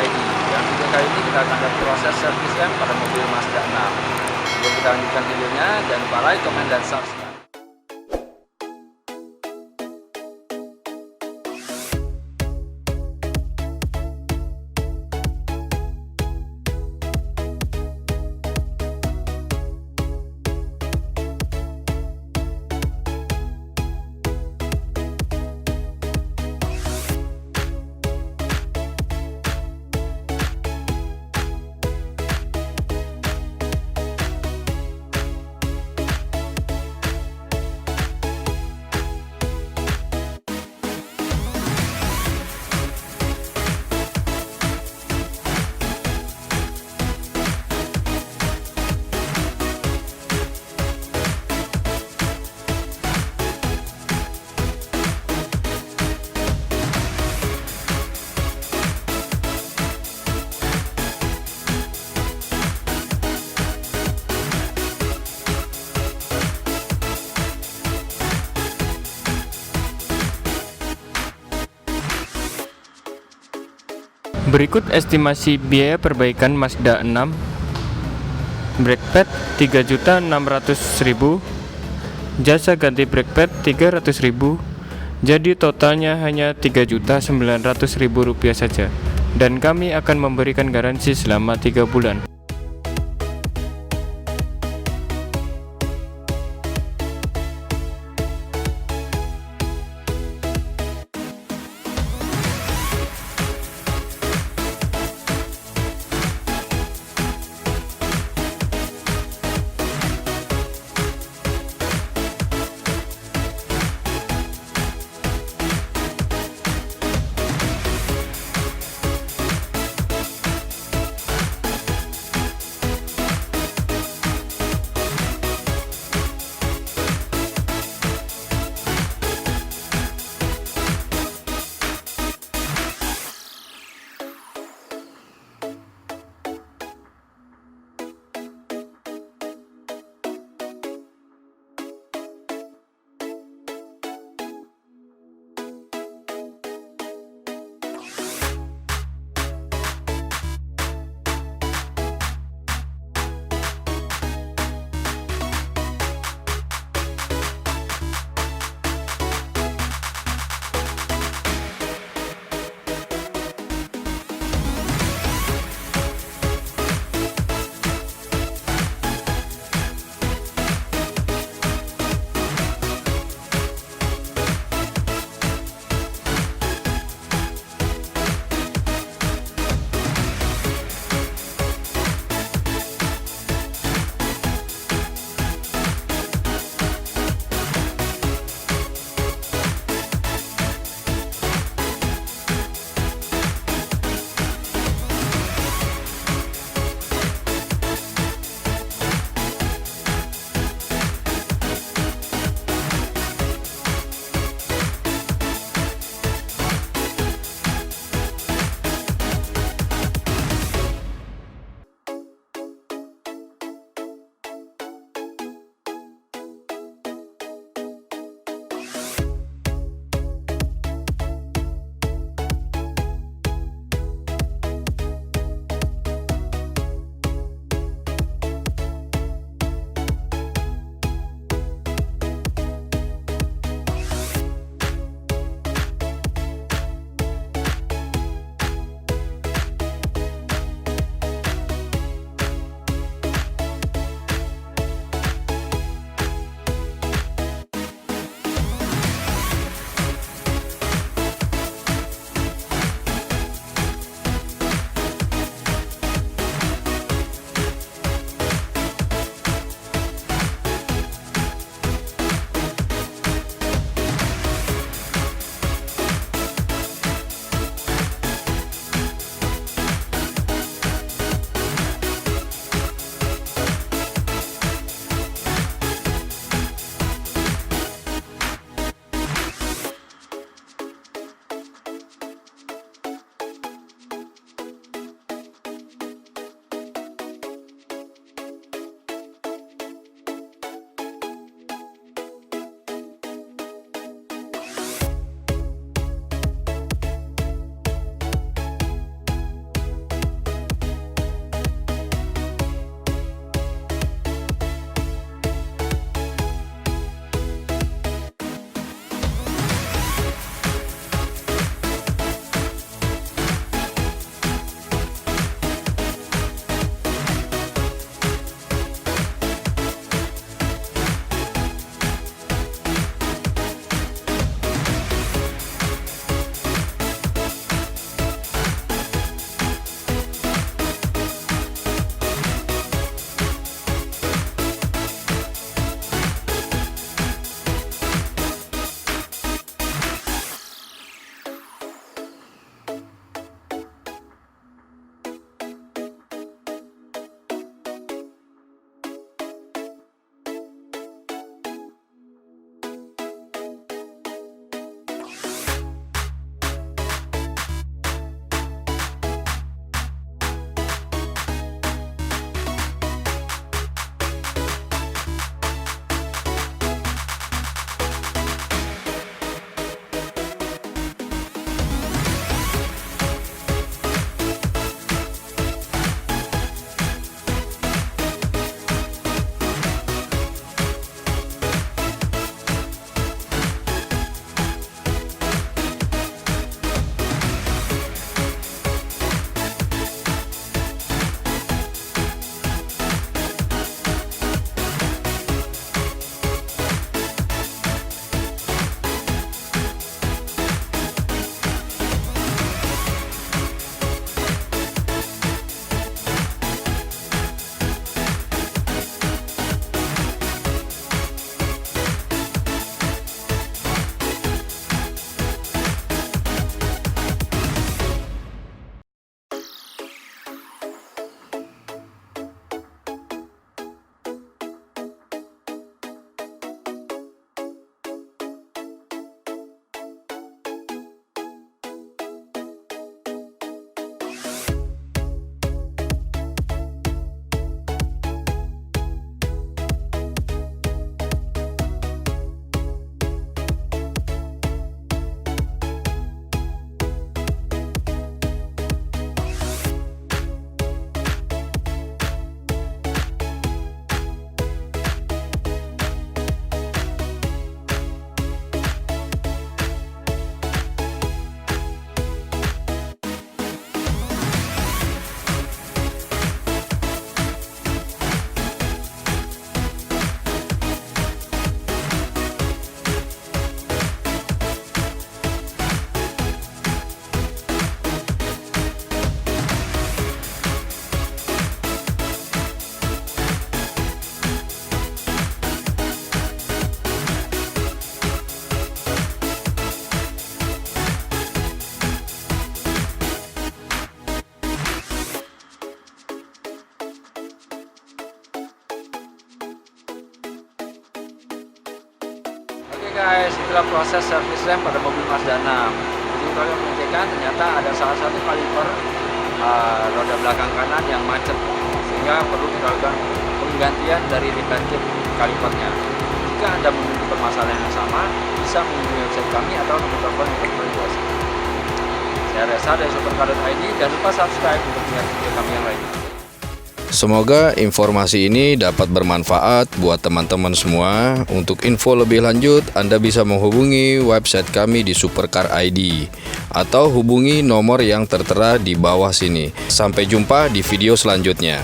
Supercar.id. Dan video kali ini kita akan lihat proses servis rem pada mobil Mazda 6. Sebelum kita lanjutkan videonya, jangan lupa like, komen, dan subscribe. Berikut estimasi biaya perbaikan Mazda 6. Brake pad 3.600.000, jasa ganti brake pad 300.000. Jadi totalnya hanya 3.900.000 rupiah saja. Dan kami akan memberikan garansi selama 3 bulan. guys, itulah proses servis rem pada mobil Mazda 6. Jadi kalau mengecekkan ternyata ada salah satu kaliber roda belakang kanan yang macet, sehingga perlu kita lakukan penggantian dari repair kalibernya. Jika Anda memiliki permasalahan yang sama, bisa menghubungi website kami atau nomor telepon yang tertera. Saya Reza dari Supercar.id, jangan lupa subscribe untuk melihat video kami yang lainnya. Semoga informasi ini dapat bermanfaat buat teman-teman semua. Untuk info lebih lanjut, Anda bisa menghubungi website kami di Supercar.id atau hubungi nomor yang tertera di bawah sini. Sampai jumpa di video selanjutnya.